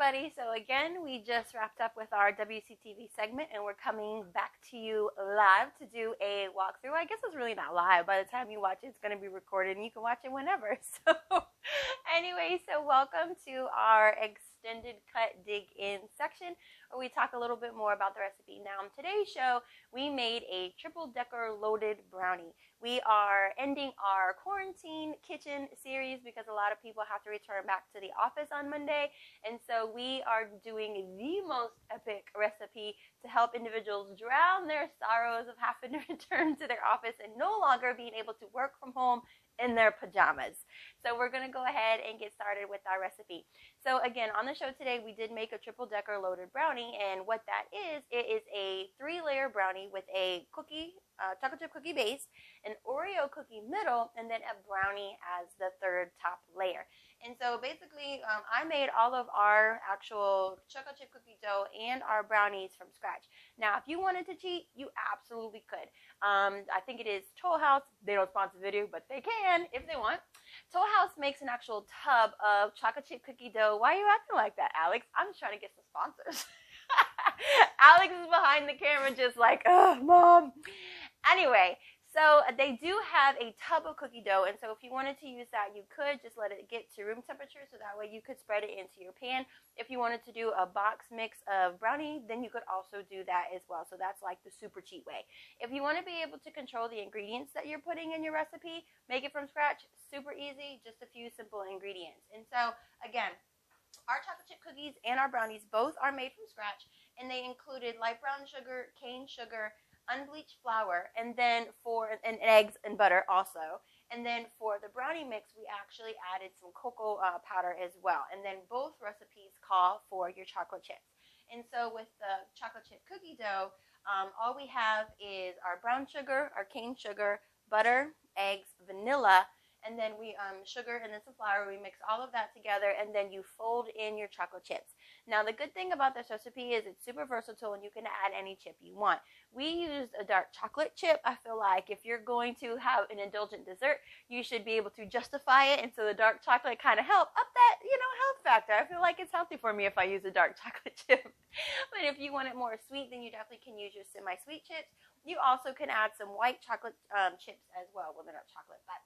everybody. So again, we just wrapped up with our WCTV segment and we're coming back to you live to do a walkthrough. I guess it's really not live. By the time you watch it, it's going to be recorded and you can watch it whenever. So anyway, so welcome to our extended cut dig in section where we talk a little bit more about the recipe. Now in today's show, we made a triple decker loaded brownie. We are ending our quarantine kitchen series because a lot of people have to return back to the office on Monday. And so we are doing the most epic recipe to help individuals drown their sorrows of having to return to their office and no longer being able to work from home in their pajamas. So we're going to go ahead and get started with our recipe. So again, on the show today, we did make a triple decker loaded brownie, and what that is, it is a 3-layer brownie with a cookie, chocolate chip cookie base, an Oreo cookie middle, and then a brownie as the third top layer. And so basically, I made all of our actual chocolate chip cookie dough and our brownies from scratch. Now, if you wanted to cheat, you absolutely could. I think it is Toll House. They don't sponsor the video, but they can if they want. Toll House makes an actual tub of chocolate chip cookie dough. Why are you acting like that, Alex? I'm just trying to get some sponsors. Alex is behind the camera just like, oh, Mom. Anyway, so they do have a tub of cookie dough, and so if you wanted to use that, you could just let it get to room temperature, so that way you could spread it into your pan. If you wanted to do a box mix of brownie, then you could also do that as well. So that's like the super cheat way. If you want to be able to control the ingredients that you're putting in your recipe, make it from scratch, super easy, just a few simple ingredients. And so again, our chocolate chip cookies and our brownies both are made from scratch, and they included light brown sugar, cane sugar, unbleached flour, and then and eggs and butter also. And then for the brownie mix, we actually added some cocoa powder as well. And then both recipes call for your chocolate chips. And so with the chocolate chip cookie dough, all we have is our brown sugar, our cane sugar, butter, eggs, vanilla, and then we sugar and then some flour. We mix all of that together, and then you fold in your chocolate chips. Now the good thing about this recipe is it's super versatile and you can add any chip you want. We used a dark chocolate chip. I feel like if you're going to have an indulgent dessert, you should be able to justify it, and so the dark chocolate kind of help up that, health factor. I feel like it's healthy for me if I use a dark chocolate chip. But if you want it more sweet, then you definitely can use your semi-sweet chips. You also can add some white chocolate chips as well. Well, they're not chocolate, but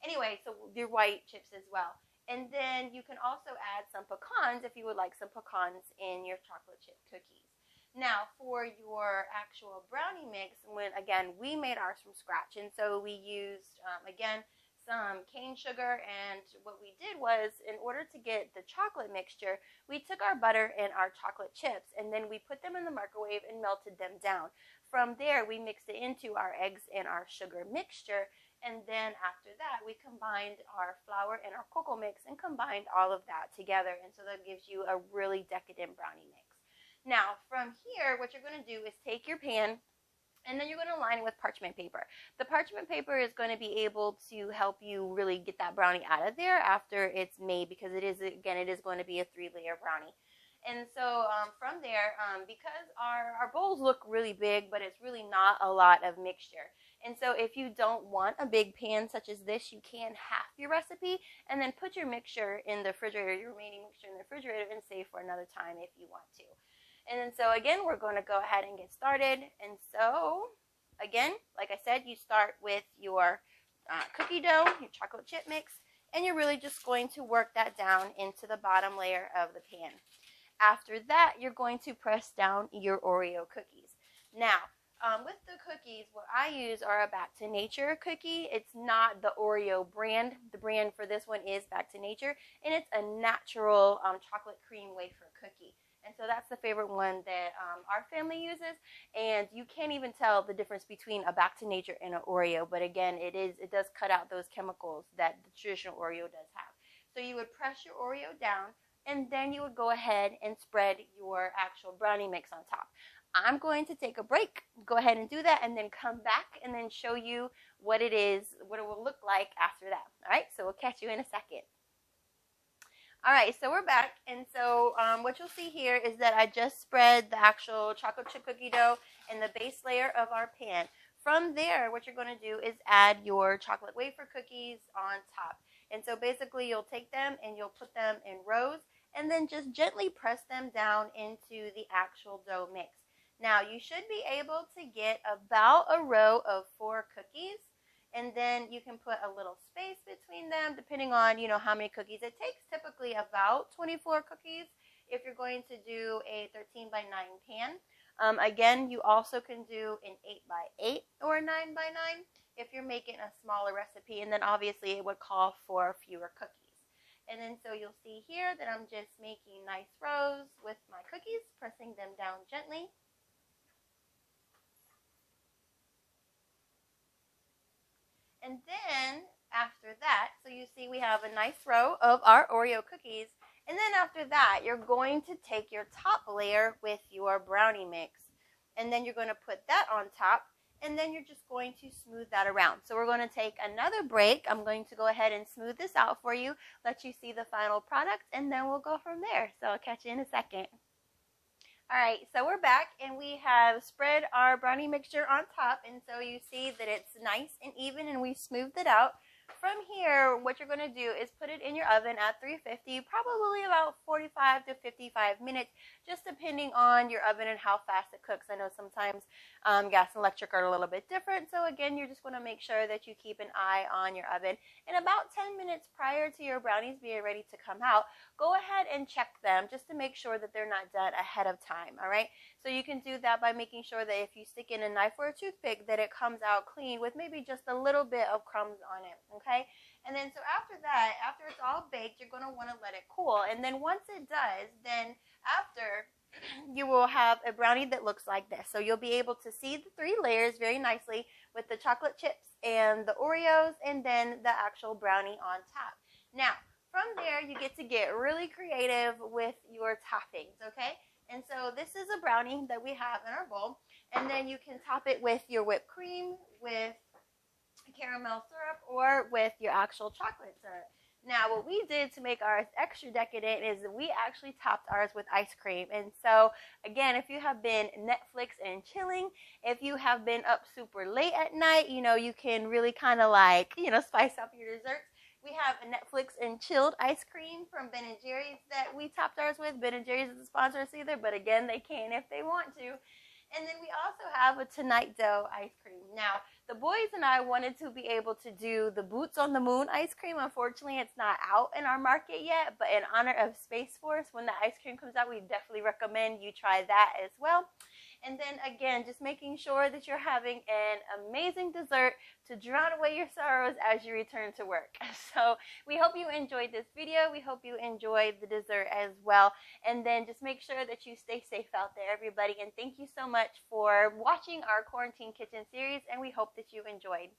anyway, so your white chips as well. And then you can also add some pecans if you would like some pecans in your chocolate chip cookies. Now, for your actual brownie mix, again, we made ours from scratch. And so we used, again, some cane sugar. And what we did was, in order to get the chocolate mixture, we took our butter and our chocolate chips, and then we put them in the microwave and melted them down. From there, we mixed it into our eggs and our sugar mixture. And then after that, we combined our flour and our cocoa mix and combined all of that together. And so that gives you a really decadent brownie mix. Now, from here, what you're going to do is take your pan, and then you're going to line it with parchment paper. The parchment paper is going to be able to help you really get that brownie out of there after it's made, because it is going to be a 3-layer brownie. And so from there, because our bowls look really big, but it's really not a lot of mixture. And so if you don't want a big pan such as this, you can half your recipe and then put your mixture in the refrigerator, your remaining mixture in the refrigerator, and save for another time if you want to. And then so again, we're going to go ahead and get started. And so again, like I said, you start with your cookie dough, your chocolate chip mix, and you're really just going to work that down into the bottom layer of the pan. After that, you're going to press down your Oreo cookies. Now, with the cookies, what I use are a Back to Nature cookie. It's not the Oreo brand. The brand for this one is Back to Nature, and it's a natural chocolate cream wafer cookie. And so that's the favorite one that our family uses. And you can't even tell the difference between a Back to Nature and an Oreo. But again, it does cut out those chemicals that the traditional Oreo does have. So you would press your Oreo down, and then you would go ahead and spread your actual brownie mix on top. I'm going to take a break, go ahead and do that, and then come back and then show you what it will look like after that. All right, so we'll catch you in a second. All right, so we're back, and so what you'll see here is that I just spread the actual chocolate chip cookie dough in the base layer of our pan. From there, what you're going to do is add your chocolate wafer cookies on top. And so basically, you'll take them and you'll put them in rows, and then just gently press them down into the actual dough mix. Now, you should be able to get about a row of 4 cookies, and then you can put a little space between them depending on, how many cookies. It takes typically about 24 cookies if you're going to do a 13 by 9 pan. Again, you also can do an 8 by 8 or a 9 by 9 if you're making a smaller recipe, and then obviously it would call for fewer cookies. And then so you'll see here that I'm just making nice rows with my cookies, pressing them down gently. And then after that, so you see we have a nice row of our Oreo cookies. And then after that, you're going to take your top layer with your brownie mix. And then you're going to put that on top. And then you're just going to smooth that around. So we're going to take another break. I'm going to go ahead and smooth this out for you, let you see the final product, and then we'll go from there. So I'll catch you in a second. Alright, so we're back and we have spread our brownie mixture on top, and so you see that it's nice and even and we smoothed it out. From here, what you're going to do is put it in your oven at 350, probably about 45 to 55 minutes, just depending on your oven and how fast it cooks. I know sometimes gas and electric are a little bit different, so again, you're just going to make sure that you keep an eye on your oven. And about 10 minutes prior to your brownies being ready to come out, go ahead and check them just to make sure that they're not done ahead of time, all right? So you can do that by making sure that if you stick in a knife or a toothpick that it comes out clean with maybe just a little bit of crumbs on it, okay? And then so after that, after it's all baked, you're going to want to let it cool. And then once it does, then after you will have a brownie that looks like this. So you'll be able to see the 3 layers very nicely with the chocolate chips and the Oreos and then the actual brownie on top. Now, from there, you get to get really creative with your toppings, okay? And so this is a brownie that we have in our bowl. And then you can top it with your whipped cream, with caramel syrup, or with your actual chocolate syrup. Now, what we did to make ours extra decadent is that we actually topped ours with ice cream. And so, again, if you have been Netflix and chilling, if you have been up super late at night, you can really kind of like, spice up your desserts. We have a Netflix and chilled ice cream from Ben & Jerry's that we topped ours with. Ben & Jerry's isn't a sponsor us either, but again, they can if they want to. And then we also have a Tonight Dough ice cream. Now, the boys and I wanted to be able to do the Boots on the Moon ice cream. Unfortunately, it's not out in our market yet, but in honor of Space Force, when the ice cream comes out, we definitely recommend you try that as well. And then again, just making sure that you're having an amazing dessert to drown away your sorrows as you return to work. So we hope you enjoyed this video. We hope you enjoyed the dessert as well. And then just make sure that you stay safe out there, everybody. And thank you so much for watching our Quarantine Kitchen series, and we hope that you enjoyed.